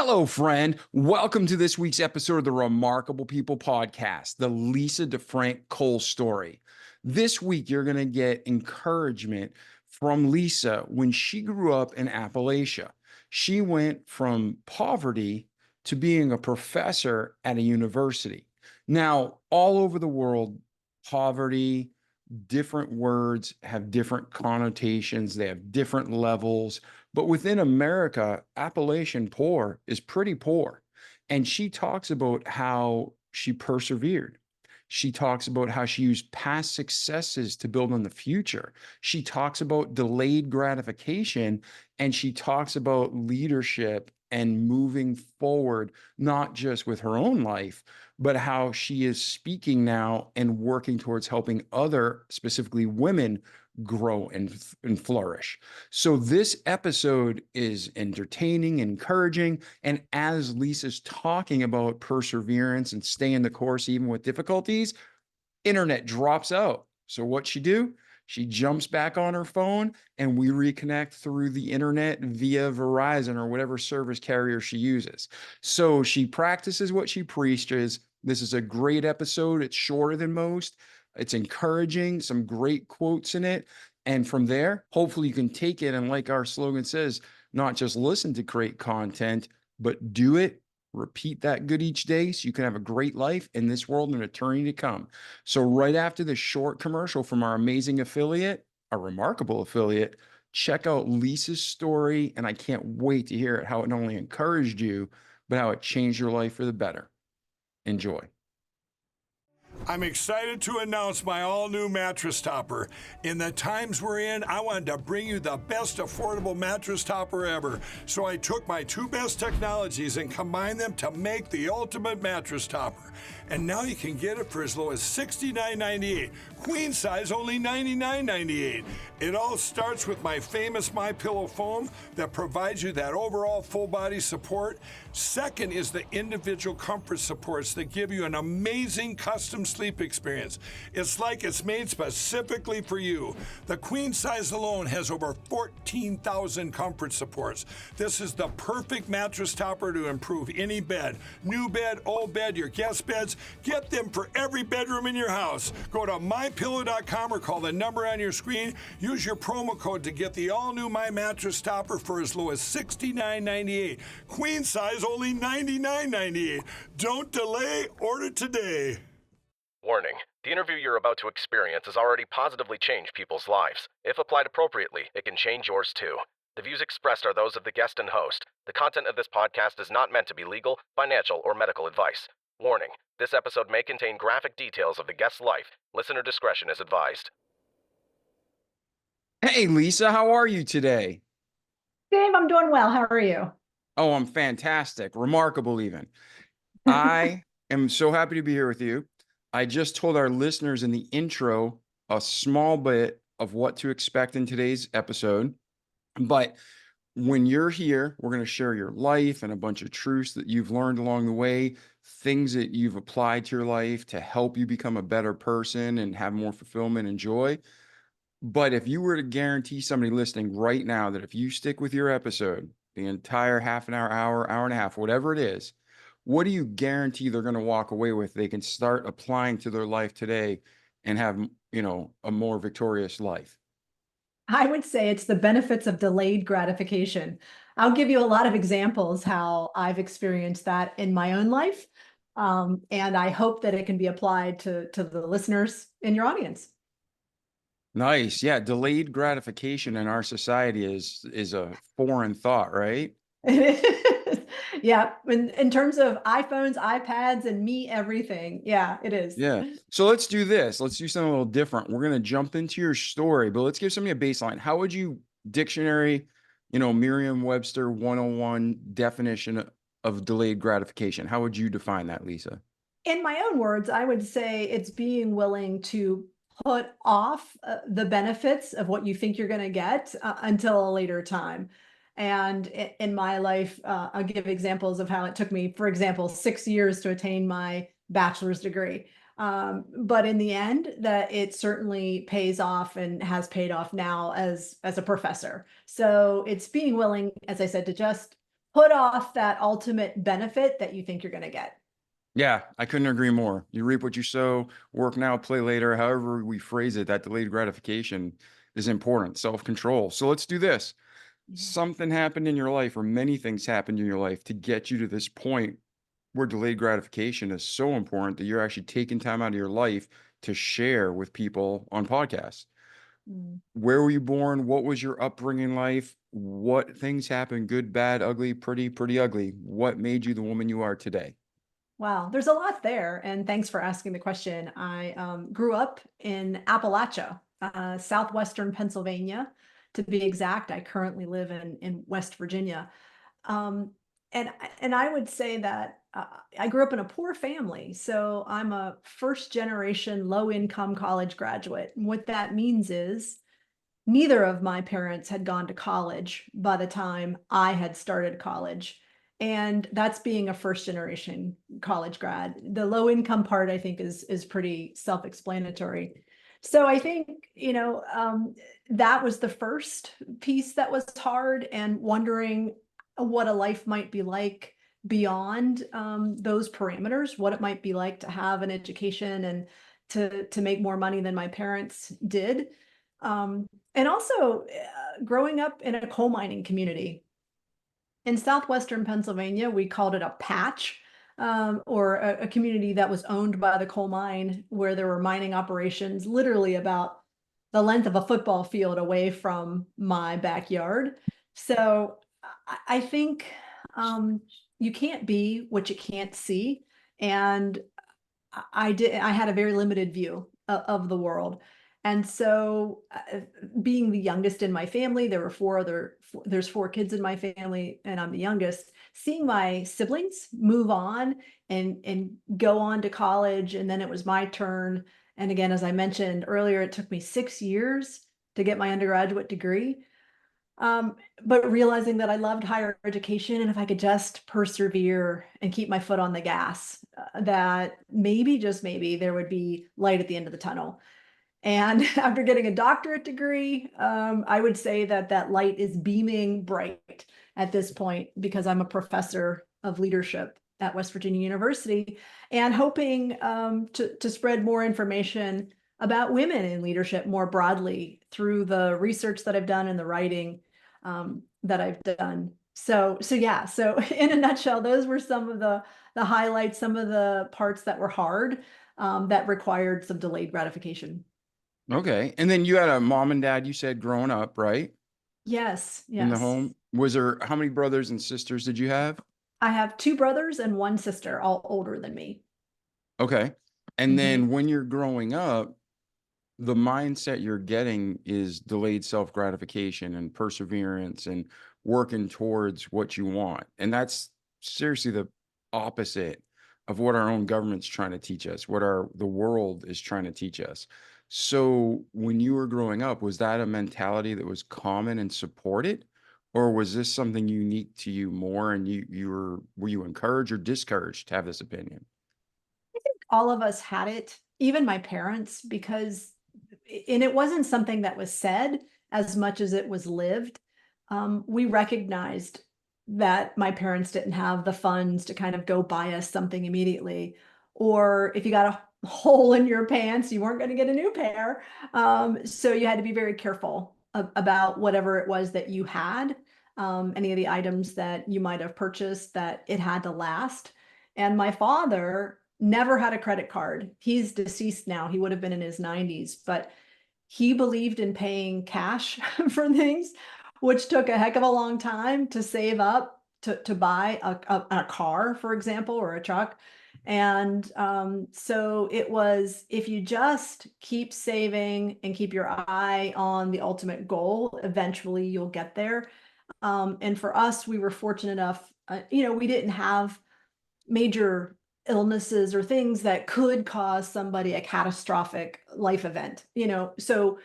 Hello, friend. Welcome to this week's episode of the Remarkable People podcast, the Lisa DeFrank-Cole story. This week, you're going to get encouragement from Lisa when she grew up in Appalachia. She went from poverty to being a professor at a university. Now, all over the world, poverty, different words have different connotations, they have different levels. But within America, Appalachian poor is pretty poor. And she talks about how she persevered. She talks about how she used past successes to build on the future. She talks about delayed gratification, and she talks about leadership and moving forward, not just with her own life, but how she is speaking now and working towards helping other, specifically women, grow and flourish. So this episode is entertaining, encouraging, and as Lisa's talking about perseverance and staying the course even with difficulties, internet drops out. So what she do? She jumps back on her phone and we reconnect through the internet via Verizon or whatever service carrier she uses. So she practices what she preaches. This is a great episode. It's shorter than most. It's encouraging, some great quotes in it. And from there, hopefully you can take it and, like our slogan says, not just listen to great content, but do it. Repeat that good each day so you can have a great life in this world and eternity to come. So right after this short commercial from our amazing affiliate, a remarkable affiliate, check out Lisa's story. And I can't wait to hear it, how it not only encouraged you, but how it changed your life for the better. Enjoy. I'm excited to announce my all-new mattress topper. In the times we're in, I wanted to bring you the best affordable mattress topper ever. So I took my two best technologies and combined them to make the ultimate mattress topper. And now you can get it for as low as $69.98. Queen size only $99.98. It all starts with my famous MyPillow foam that provides you that overall full body support. Second is the individual comfort supports that give you an amazing custom sleep experience. It's like it's made specifically for you. The queen size alone has over 14,000 comfort supports. This is the perfect mattress topper to improve any bed. New bed, old bed, your guest beds. Get them for every bedroom in your house. Go to mypillow.com or call the number on your screen. Use your promo code to get the all-new My Mattress Topper for as low as $69.98. Queen size only $99.98. Don't delay, order today. Warning, the interview you're about to experience has already positively changed people's lives. If applied appropriately, it can change yours too. The views expressed are those of the guest and host. The content of this podcast is not meant to be legal, financial, or medical advice. Warning, this episode may contain graphic details of the guest's life. Listener discretion is advised. Hey, Lisa, how are you today? Dave, I'm doing well. How are you? Oh, I'm fantastic. Remarkable, even. I am so happy to be here with you. I just told our listeners in the intro a small bit of what to expect in today's episode. But when you're here, we're going to share your life and a bunch of truths that you've learned along the way, things that you've applied to your life to help you become a better person and have more fulfillment and joy. But if you were to guarantee somebody listening right now that if you stick with your episode, the entire half an hour, hour and a half, whatever it is, what do you guarantee they're going to walk away with? They can start applying to their life today and have, a more victorious life. I would say it's the benefits of delayed gratification. I'll give you a lot of examples how I've experienced that in my own life. And I hope that it can be applied to the listeners in your audience. Nice. Yeah. Delayed gratification in our society is a foreign thought, right? Yeah. In terms of iPhones, iPads, and me, everything. Yeah, it is. Yeah. So let's do this. Let's do something a little different. We're going to jump into your story, but let's give somebody a baseline. How would you dictionary, Merriam-Webster 101 definition of delayed gratification? How would you define that, Lisa? In my own words, I would say it's being willing to put off the benefits of what you think you're going to get until a later time. And in my life, I'll give examples of how it took me, for example, 6 years to attain my bachelor's degree. But in the end, that it certainly pays off and has paid off now as a professor. So it's being willing, as I said, to just put off that ultimate benefit that you think you're going to get. Yeah, I couldn't agree more. You reap what you sow, work now, play later. However we phrase it, that delayed gratification is important, self-control. So let's do this. Something happened in your life, or many things happened in your life to get you to this point where delayed gratification is so important that you're actually taking time out of your life to share with people on podcasts. Mm. Where were you born? What was your upbringing life? What things happened? Good, bad, ugly, pretty, pretty ugly. What made you the woman you are today? Wow, there's a lot there. And thanks for asking the question. I grew up in Appalachia, southwestern Pennsylvania, to be exact. I currently live in West Virginia. Um, and I would say that I grew up in a poor family. So I'm a first generation low income college graduate. And what that means is neither of my parents had gone to college by the time I had started college. And that's being a first generation college grad. The low income part, I think, is pretty self-explanatory. So I think, that was the first piece that was hard, and wondering what a life might be like beyond those parameters, what it might be like to have an education and to make more money than my parents did. And also growing up in a coal mining community. In southwestern Pennsylvania, we called it a patch, or a community that was owned by the coal mine, where there were mining operations literally about the length of a football field away from my backyard. So I think you can't be what you can't see. And I had a very limited view of the world. And so being the youngest in my family, there's four kids in my family, and I'm the youngest. Seeing my siblings move on and go on to college, and then it was my turn. And again, as I mentioned earlier, it took me 6 years to get my undergraduate degree. But realizing that I loved higher education, and if I could just persevere and keep my foot on the gas, that maybe, just maybe, there would be light at the end of the tunnel. And after getting a doctorate degree, I would say that that light is beaming bright at this point, because I'm a professor of leadership at West Virginia University, and hoping to spread more information about women in leadership more broadly through the research that I've done and the writing that I've done. So yeah. So in a nutshell, those were some of the highlights, some of the parts that were hard, that required some delayed gratification. Okay. And then you had a mom and dad, you said, growing up, right? Yes, In the yes. home. Was there, how many brothers and sisters did you have? I have two brothers and one sister, all older than me. Okay. And Mhm. then when you're growing up, the mindset you're getting is delayed self-gratification and perseverance and working towards what you want. And that's seriously the opposite of what our own government's trying to teach us, what the world is trying to teach us. So when you were growing up, was that a mentality that was common and supported? Or was this something unique to you more, and were you encouraged or discouraged to have this opinion? All of us had it, even my parents, because, and it wasn't something that was said as much as it was lived. We recognized that my parents didn't have the funds to kind of go buy us something immediately, or if you got a hole in your pants, you weren't going to get a new pair. So you had to be very careful about whatever it was that you had, any of the items that you might have purchased, that it had to last. And my father never had a credit card. He's deceased now. He would have been in his 90s, but he believed in paying cash for things, which took a heck of a long time to save up to buy a car, for example, or a truck. And so it was, if you just keep saving and keep your eye on the ultimate goal, eventually you'll get there. And for us, we were fortunate enough, we didn't have major illnesses or things that could cause somebody a catastrophic life event, so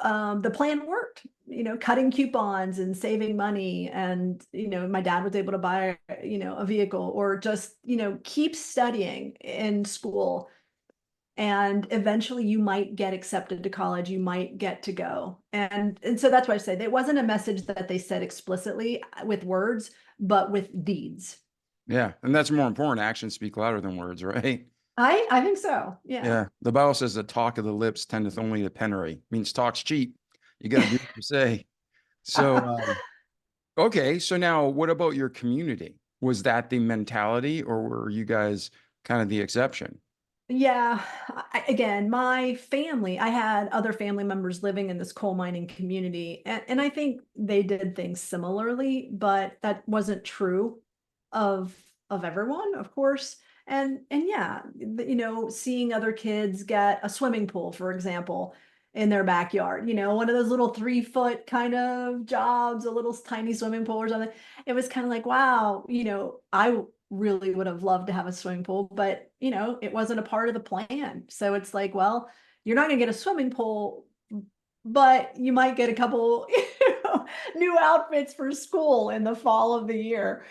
the plan worked, cutting coupons and saving money. And, my dad was able to buy, a vehicle, or just, keep studying in school. and eventually you might get accepted to college, you might get to go. And so that's why I say it wasn't a message that they said explicitly with words, but with deeds. Yeah. And that's more important. Actions speak louder than words, right? I think so. Yeah. Yeah. The Bible says the talk of the lips tendeth only to penury. Means talk's cheap. You got to do what you say. So, okay. So now what about your community? Was that the mentality, or were you guys kind of the exception? Yeah. Again, my family, I had other family members living in this coal mining community, and I think they did things similarly, but that wasn't true of everyone, of course. And yeah, seeing other kids get a swimming pool, for example, in their backyard, one of those little 3 foot kind of jobs, a little tiny swimming pool or something. It was kind of like, wow, I really would have loved to have a swimming pool, but it wasn't a part of the plan. So it's like, well, you're not going to get a swimming pool, but you might get a couple new outfits for school in the fall of the year.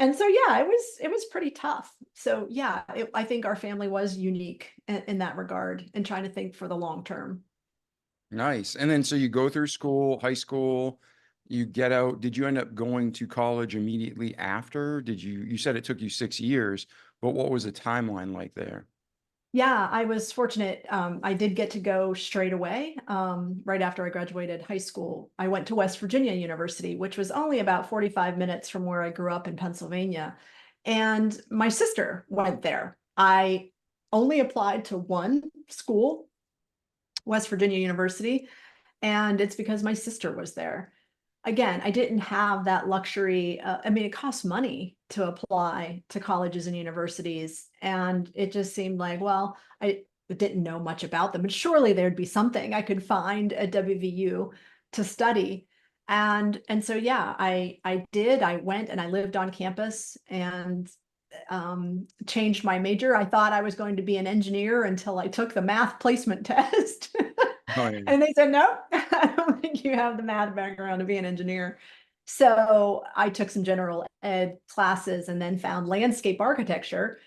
And so yeah, it was pretty tough. So yeah, I think our family was unique in that regard, and trying to think for the long term. Nice. And then so you go through school, high school, you get out. Did you end up going to college immediately after? You said it took you 6 years, but what was the timeline like there? Yeah, I was fortunate. I did get to go straight away. Right after I graduated high school, I went to West Virginia University, which was only about 45 minutes from where I grew up in Pennsylvania. And my sister went there. I only applied to one school, West Virginia University, and it's because my sister was there. Again, I didn't have that luxury. I mean, it costs money to apply to colleges and universities, and it just seemed like, well, I didn't know much about them, but surely there'd be something I could find at WVU to study. And so yeah, I did. I went and I lived on campus and changed my major. I thought I was going to be an engineer until I took the math placement test. Oh, yeah. And they said, no, I don't think you have the math background to be an engineer. So I took some general ed classes and then found landscape architecture.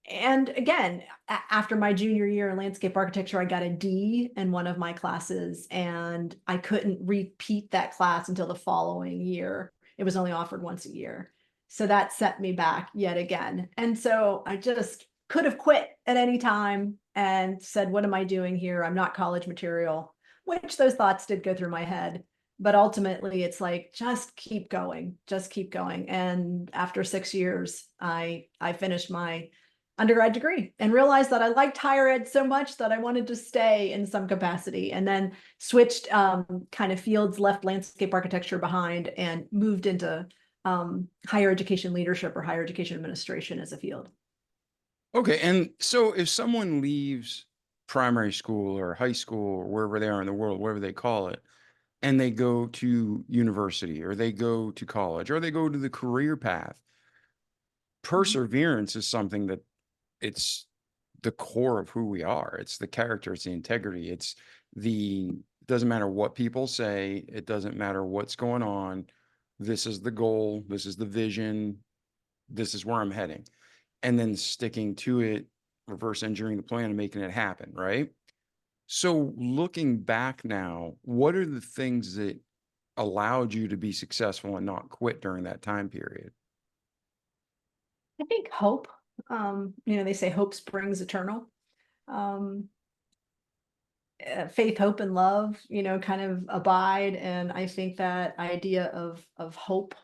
And again, after my junior year in landscape architecture, I got a D in one of my classes, and I couldn't repeat that class until the following year. It was only offered once a year. So that set me back yet again. And so I just could have quit at any time and said, what am I doing here? I'm not college material, which those thoughts did go through my head. But ultimately, it's like, just keep going, just keep going. And after 6 years, I finished my undergrad degree and realized that I liked higher ed so much that I wanted to stay in some capacity, and then switched kind of fields, left landscape architecture behind, and moved into higher education leadership or higher education administration as a field. Okay. And so if someone leaves primary school or high school or wherever they are in the world, whatever they call it, and they go to university or they go to college or they go to the career path, perseverance is something that it's the core of who we are. It's the character, it's the integrity, doesn't matter what people say, it doesn't matter what's going on. This is the goal, this is the vision, this is where I'm heading. And then sticking to it, reverse engineering the plan and making it happen, right? So looking back now, what are the things that allowed you to be successful and not quit during that time period? I think hope. They say hope springs eternal. Faith, hope, and love, kind of abide. And I think that idea of hope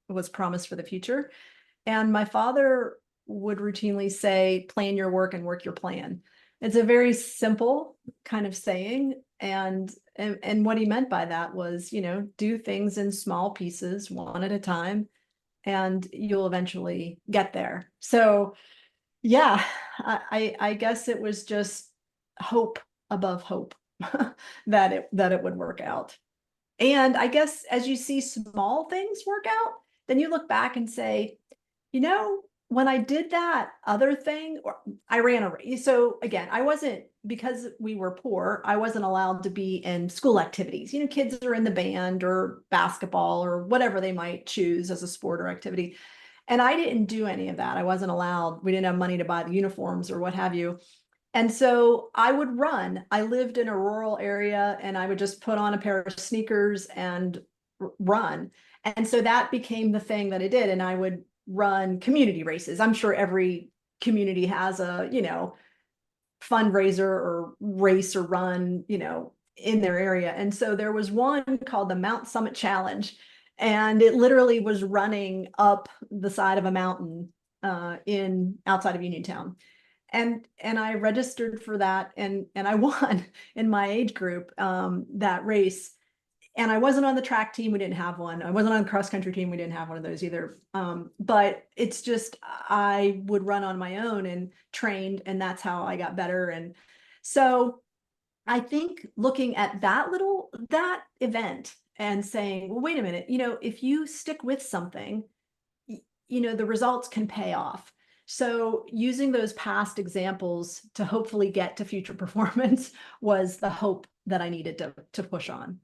was promised for the future. And my father would routinely say, plan your work and work your plan. It's a very simple kind of saying. And what he meant by that was, do things in small pieces, one at a time, and you'll eventually get there. So yeah, I guess it was just hope above hope that it would work out. And I guess as you see small things work out, then you look back and say, when I did that other thing, or I ran a race. So again, because we were poor, I wasn't allowed to be in school activities. Kids are in the band or basketball or whatever they might choose as a sport or activity. And I didn't do any of that. I wasn't allowed. We didn't have money to buy the uniforms or what have you. And so I would run. I lived in a rural area and I would just put on a pair of sneakers and run. And so that became the thing that I did. And I would run community races. I'm sure every community has a, fundraiser or race or run, in their area. And so there was one called the Mount Summit Challenge. And it literally was running up the side of a mountain in outside of Uniontown. And I registered for that and I won in my age group that race. And I wasn't on the track team. We didn't have one. I wasn't on the cross country team. We didn't have one of those either. But it's just, I would run on my own and trained, and that's how I got better. And so I think looking at that event and saying, well, wait a minute, if you stick with something, the results can pay off. So using those past examples to hopefully get to future performance was the hope that I needed to push on.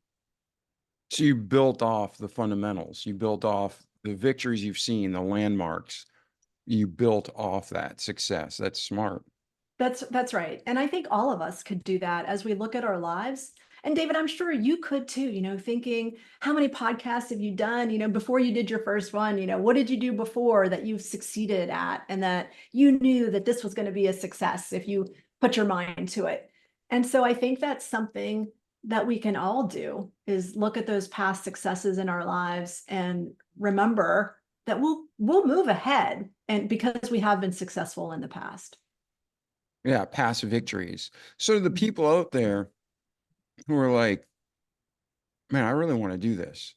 So you built off the fundamentals. You built off the victories you've seen, the landmarks. You built off that success. That's smart. That's right. And I think all of us could do that as we look at our lives. And David, I'm sure you could too, thinking, how many podcasts have you done, before you did your first one, what did you do before that you've succeeded at and that you knew that this was going to be a success if you put your mind to it. And so I think that's something that we can all do is look at those past successes in our lives and remember that we'll move ahead and because we have been successful in the past. Yeah, past victories. So the people out there who are like, man, I really want to do this,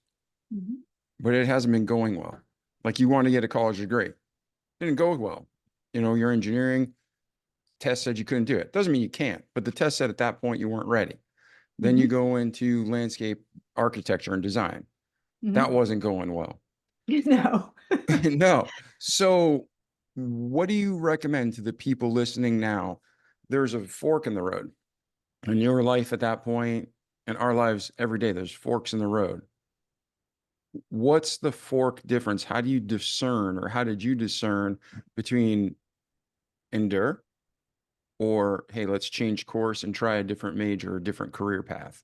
but it hasn't been going well. Like you want to get a college degree. It didn't go well. Your engineering test said you couldn't do it. Doesn't mean you can't, but the test said at that point you weren't ready. Then you go into landscape architecture and design. That wasn't going well. No. No. So what do you recommend to the people listening now? There's a fork in the road in your life at that point, in our lives every day, there's forks in the road. What's the fork difference? How do you discern, or how did you discern between endure or, hey, let's change course and try a different major or different career path?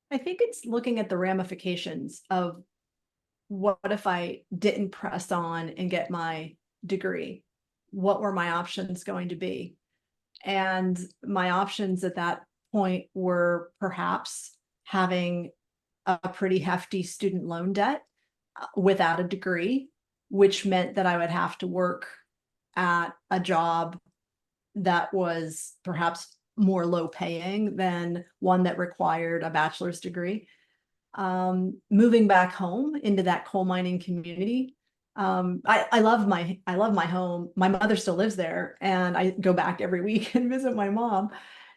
I think it's looking at the ramifications of what if I didn't press on and get my degree? What were my options going to be? And my options at that point were perhaps having a pretty hefty student loan debt without a degree, which meant that I would have to work at a job that was perhaps more low paying than one that required a bachelor's degree. Moving back home into that coal mining community. I love my home. My mother still lives there and I go back every week and visit my mom.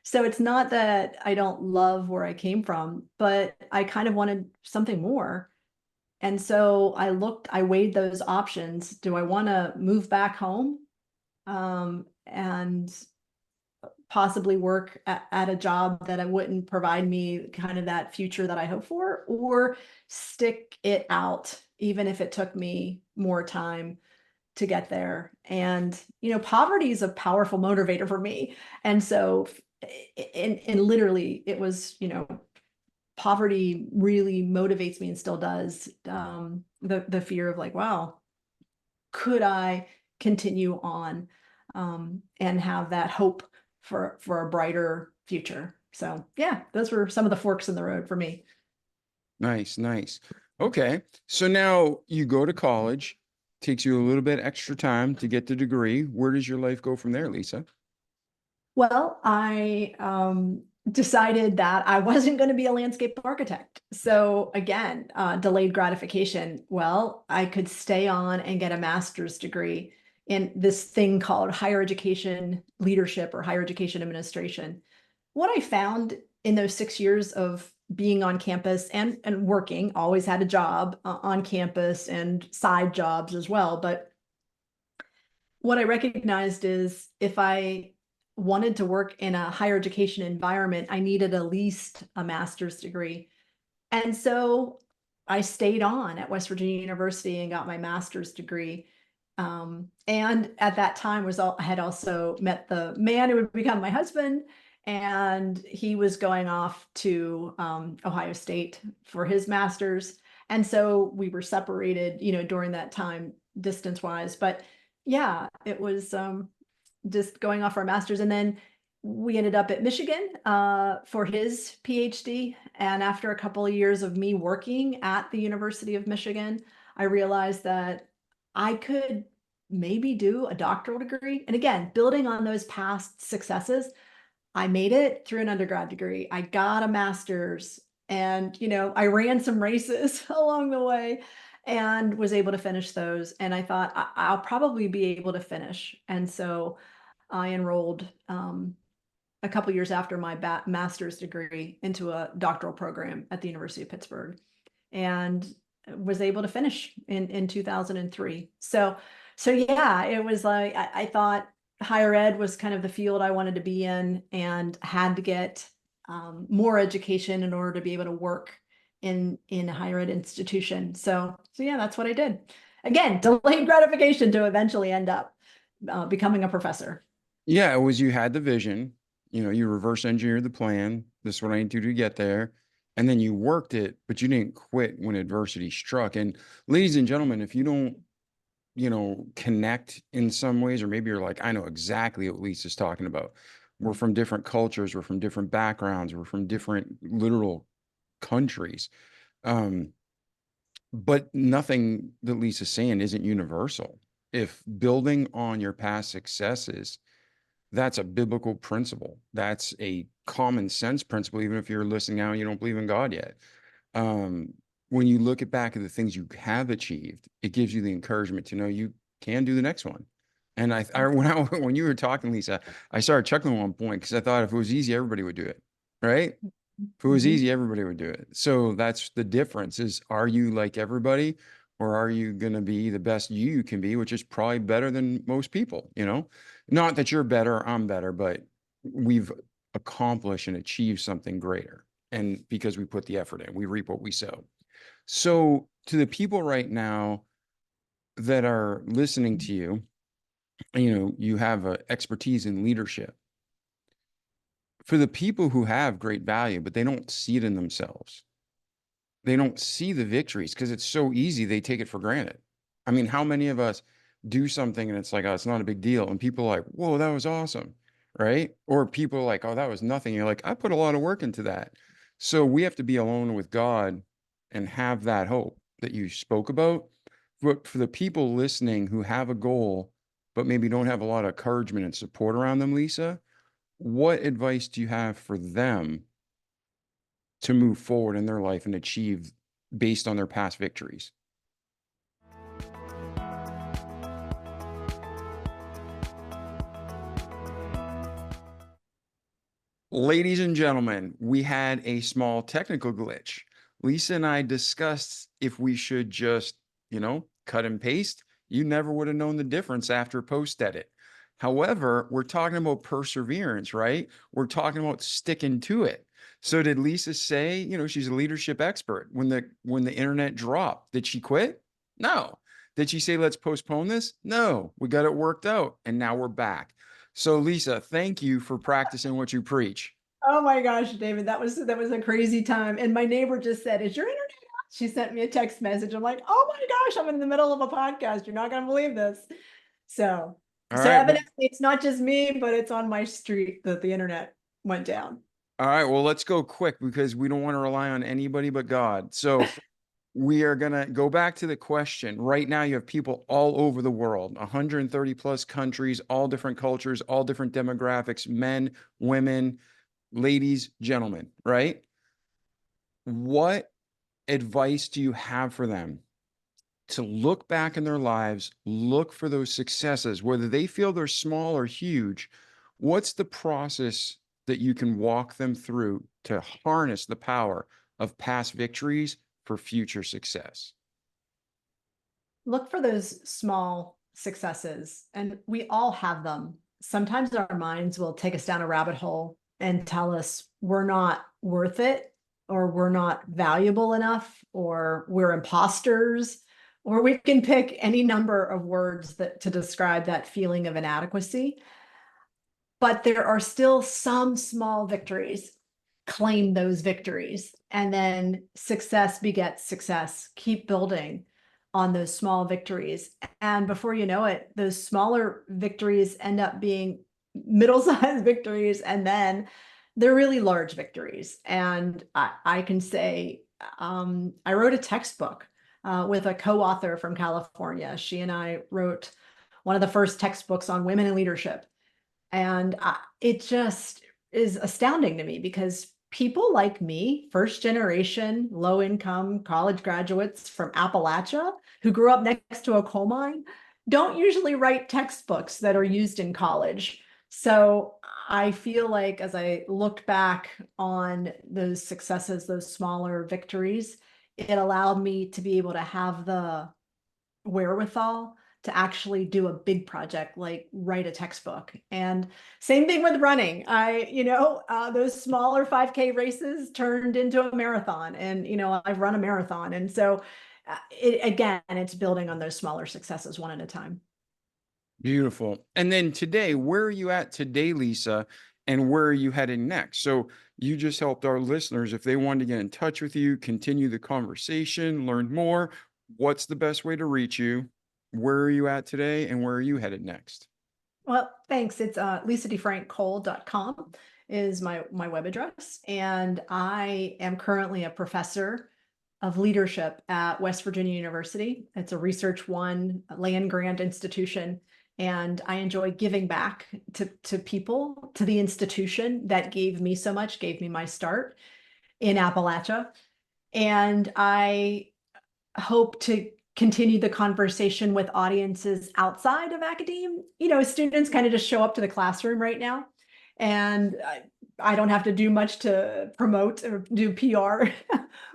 So it's not that I don't love where I came from, but I kind of wanted something more. And so I weighed those options. Do I want to move back home? And possibly work at a job that I wouldn't provide me kind of that future that I hope for, or stick it out, even if it took me more time to get there. And, poverty is a powerful motivator for me. And so, and literally it was, poverty really motivates me and still does. The fear of like, wow, could I continue on and have that hope for a brighter future? So yeah, those were some of the forks in the road for me. Nice. Okay. So now you go to college, takes you a little bit extra time to get the degree. Where does your life go from there, Lisa? Well, I decided that I wasn't going to be a landscape architect. So again, delayed gratification. Well, I could stay on and get a master's degree in this thing called higher education leadership or higher education administration. What I found in those 6 years of being on campus and working, always had a job on campus and side jobs as well. But what I recognized is if I wanted to work in a higher education environment, I needed at least a master's degree. And so I stayed on at West Virginia University and got my master's degree. And at that time I had also met the man who would become my husband, and he was going off to Ohio State for his master's. And so we were separated, during that time, distance wise. But yeah, it was just going off our master's. And then we ended up at Michigan for his PhD. And after a couple of years of me working at the University of Michigan, I realized that I could maybe do a doctoral degree. And again, building on those past successes, I made it through an undergrad degree. I got a master's, and I ran some races along the way and was able to finish those. And I thought I'll probably be able to finish. And so I enrolled a couple years after my master's degree into a doctoral program at the University of Pittsburgh, and was able to finish in 2003. So yeah, it was like, I thought higher ed was kind of the field I wanted to be in, and had to get more education in order to be able to work in a higher ed institution. So yeah, that's what I did. Again, delayed gratification to eventually end up becoming a professor. Yeah, it was, you had the vision, you reverse engineered the plan. This is what I need to do to get there. And then you worked it, but you didn't quit when adversity struck. And ladies and gentlemen, if you don't, connect in some ways, or maybe you're like, I know exactly what Lisa's talking about. We're from different cultures. We're from different backgrounds. We're from different literal countries. But nothing that Lisa's saying isn't universal. If building on your past successes, that's a biblical principle. That's a common sense principle, even if you're listening now and you don't believe in God yet. When you look back at the things you have achieved, it gives you the encouragement to know you can do the next one. And when you were talking, Lisa, I started chuckling at one point because I thought if it was easy, everybody would do it, right? If it was easy, everybody would do it. So that's the difference: is, are you like everybody, or are you going to be the best you can be, which is probably better than most people, Not that you're better, I'm better, but we've accomplished and achieved something greater. And because we put the effort in, we reap what we sow. So to the people right now that are listening to you, you have expertise in leadership. For the people who have great value, but they don't see it in themselves, they don't see the victories because it's so easy, they take it for granted. I mean, how many of us do something and it's like, oh, it's not a big deal, and people are like, whoa, that was awesome, right? Or people are like, oh, that was nothing. You're like, I put a lot of work into that. So we have to be alone with God and have that hope that you spoke about. But for the people listening who have a goal, but maybe don't have a lot of encouragement and support around them, Lisa, what advice do you have for them to move forward in their life and achieve based on their past victories? Ladies and gentlemen, we had a small technical glitch. Lisa and I discussed if we should just, cut and paste. You never would have known the difference after post edit. However, we're talking about perseverance, right? We're talking about sticking to it. So did Lisa say, she's a leadership expert when the internet dropped? Did she quit? No. Did she say, let's postpone this? No, we got it worked out and now we're back. So Lisa, thank you for practicing what you preach. Oh my gosh, David, that was a crazy time. And my neighbor just said, "Is your internet on?" She sent me a text message. I'm like, oh my gosh, I'm in the middle of a podcast. You're not going to believe this. So, All right. Evidently it's not just me, but it's on my street that the internet went down. All right. Well, let's go quick because we don't want to rely on anybody but God. So we are going to go back to the question. Right now, you have people all over the world, 130 plus countries, all different cultures, all different demographics, men, women, ladies, gentlemen, right? What advice do you have for them to look back in their lives, look for those successes, whether they feel they're small or huge? What's the process that you can walk them through to harness the power of past victories for future success? Look for those small successes, and we all have them. Sometimes our minds will take us down a rabbit hole and tell us we're not worth it or we're not valuable enough, or we're imposters, or we can pick any number of words that to describe that feeling of inadequacy. But there are still some small victories. Claim those victories, and then success begets success. Keep building on those small victories. And before you know it, those smaller victories end up being middle-sized victories, and then they're really large victories. And I can say, I wrote a textbook with a co-author from California. She and I wrote one of the first textbooks on women in leadership. And it just is astounding to me, because people like me, first generation, low income college graduates from Appalachia who grew up next to a coal mine, don't usually write textbooks that are used in college. So I feel like as I looked back on those successes, those smaller victories, it allowed me to be able to have the wherewithal to actually do a big project like write a textbook. And same thing with running. Those smaller 5K races turned into a marathon, and I've run a marathon. And so it's building on those smaller successes one at a time. Beautiful. And then today, where are you at today, Lisa? And where are you heading next? So you just helped our listeners, if they wanted to get in touch with you, continue the conversation, learn more, what's the best way to reach you? Where are you at today, and where are you headed next? Well, thanks. It's DeFrank-Cole.com is my web address. And I am currently a professor of leadership at West Virginia University. It's a Research One land grant institution. And I enjoy giving back to people, to the institution that gave me so much, gave me my start in Appalachia. And I hope to continue the conversation with audiences outside of academia. Students kind of just show up to the classroom right now, and I don't have to do much to promote or do PR.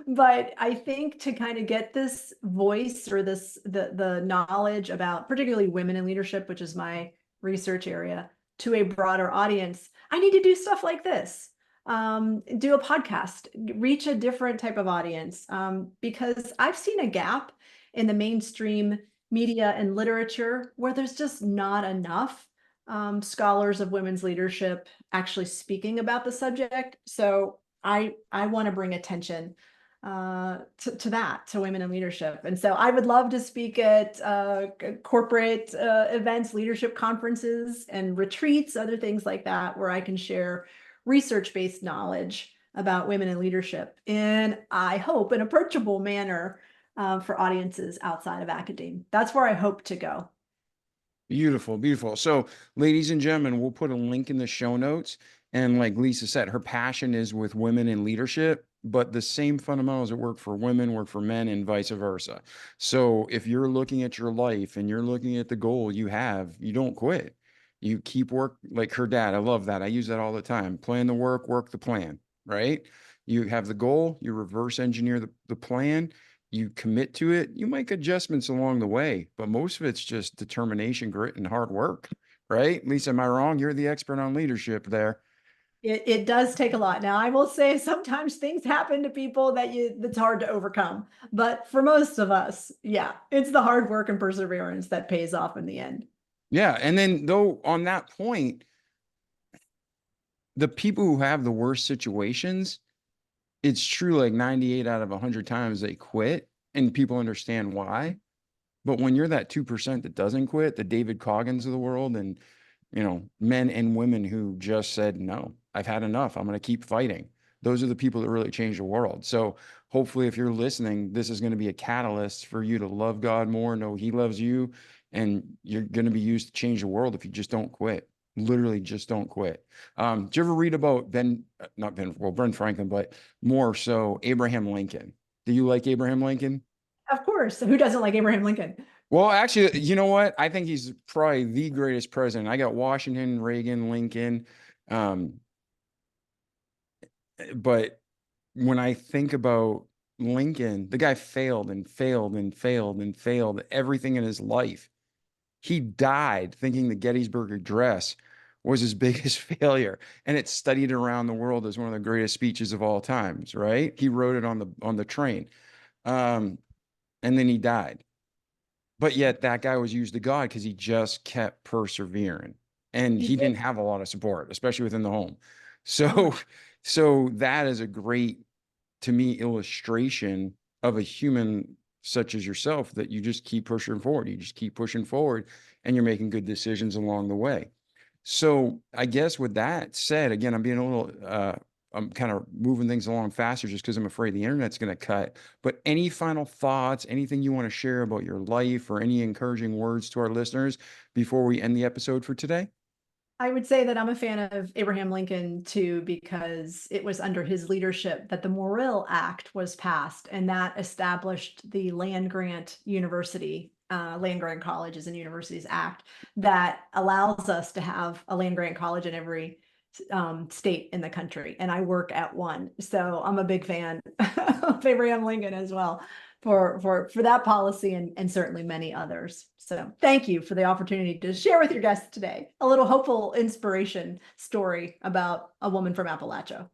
But I think to kind of get this voice, or the knowledge about particularly women in leadership, which is my research area, to a broader audience, I need to do stuff like this. Do a podcast, reach a different type of audience, because I've seen a gap in the mainstream media and literature where there's just not enough scholars of women's leadership actually speaking about the subject. So I want to bring attention to women in leadership. And so I would love to speak at corporate events, leadership conferences and retreats, other things like that, where I can share research-based knowledge about women in leadership in, I hope, an approachable manner for audiences outside of academia. That's where I hope to go. Beautiful, beautiful. So, ladies and gentlemen, we'll put a link in the show notes. And like Lisa said, her passion is with women in leadership, but the same fundamentals that work for women work for men, and vice versa. So if you're looking at your life and you're looking at the goal you have, you don't quit. You keep work, like her dad. I love that. I use that all the time. Plan the work the plan, right? You have the goal, you reverse engineer the plan, you commit to it, you make adjustments along the way, but most of it's just determination, grit, and hard work, right? Lisa, am I wrong? You're the expert on leadership there. It does take a lot. Now, I will say sometimes things happen to people that's hard to overcome. But for most of us, yeah, it's the hard work and perseverance that pays off in the end. Yeah. And then though, on that point, the people who have the worst situations, it's true, like 98 out of 100 times they quit, and people understand why. But when you're that 2% that doesn't quit, the David Coggins of the world, and men and women who just said, no, I've had enough, I'm going to keep fighting. Those are the people that really change the world. So hopefully, if you're listening, this is going to be a catalyst for you to love God more, know he loves you, and you're going to be used to change the world if you just don't quit. Literally just don't quit. Did you ever read about Ben Franklin, but more so Abraham Lincoln? Do you like Abraham Lincoln? Of course. Who doesn't like Abraham Lincoln? Well, actually, you know what? I think he's probably the greatest president. I got Washington, Reagan, Lincoln. But when I think about Lincoln, the guy failed and failed and failed and failed everything in his life. He died thinking the Gettysburg Address was his biggest failure. And it's studied around the world as one of the greatest speeches of all times, right? He wrote it on the train. And then he died. But yet that guy was used to God because he just kept persevering. And he didn't have a lot of support, especially within the home. So, so that is a great, to me, illustration of a human such as yourself, that you just keep pushing forward. You just keep pushing forward and you're making good decisions along the way. So I guess with that said, again, I'm being a little, I'm kind of moving things along faster just because I'm afraid the internet's going to cut. But any final thoughts, anything you want to share about your life, or any encouraging words to our listeners before we end the episode for today? I would say that I'm a fan of Abraham Lincoln too, because it was under his leadership that the Morrill Act was passed, and that established the land grant colleges and universities act that allows us to have a land grant college in every state in the country. And I work at one. So I'm a big fan of Abraham Lincoln as well for that policy, and certainly many others. So thank you for the opportunity to share with your guests today a little hopeful inspiration story about a woman from Appalachia.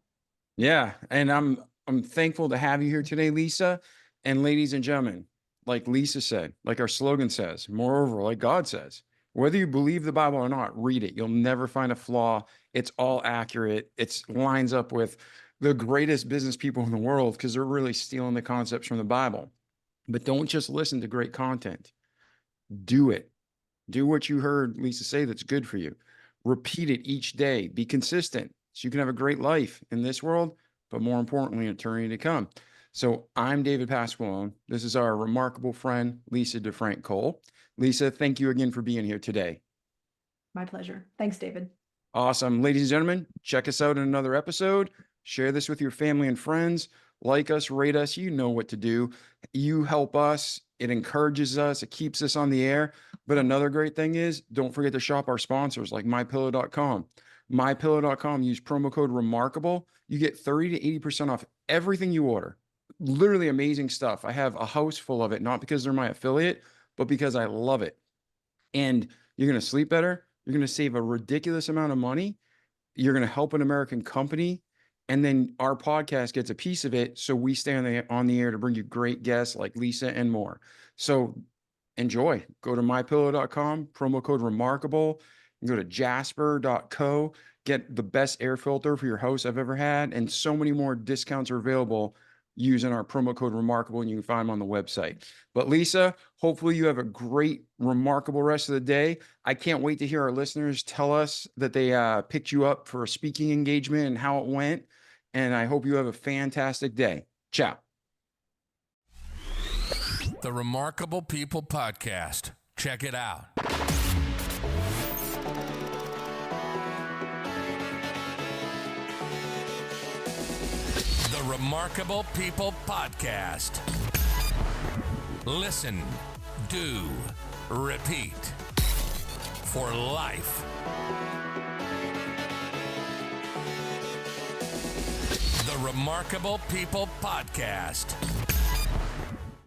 Yeah, and I'm thankful to have you here today, Lisa. And ladies and gentlemen, like Lisa said, like our slogan says, moreover, like God says, whether you believe the Bible or not, read it. You'll never find a flaw. It's all accurate. It lines up with the greatest business people in the world, because they're really stealing the concepts from the Bible. But don't just listen to great content. Do it. Do what you heard Lisa say that's good for you. Repeat it each day. Be consistent so you can have a great life in this world, but more importantly, in eternity to come. So I'm David Pasqualone. This is our remarkable friend, Lisa DeFrank-Cole. Lisa, thank you again for being here today. My pleasure. Thanks, David. Awesome. Ladies and gentlemen, check us out in another episode. Share this with your family and friends. Like us, rate us. You know what to do. You help us. It encourages us. It keeps us on the air. But another great thing is, don't forget to shop our sponsors like MyPillow.com. MyPillow.com, use promo code REMARKABLE. You get 30 to 80% off everything you order. Literally amazing stuff. I have a house full of it, not because they're my affiliate, but because I love it. And you're going to sleep better. You're going to save a ridiculous amount of money. You're going to help an American company. And then our podcast gets a piece of it. So we stay on the air to bring you great guests like Lisa and more. So enjoy. Go to mypillow.com, promo code REMARKABLE. You go to jasper.co, get the best air filter for your house I've ever had. And so many more discounts are available using our promo code REMARKABLE, and you can find them on the website. But Lisa, hopefully you have a great, remarkable rest of the day. I can't wait to hear our listeners tell us that they picked you up for a speaking engagement and how it went. And I hope you have a fantastic day. Ciao. The Remarkable People Podcast. Check it out. The Remarkable People Podcast. Listen, do, repeat. For life. The Remarkable People Podcast.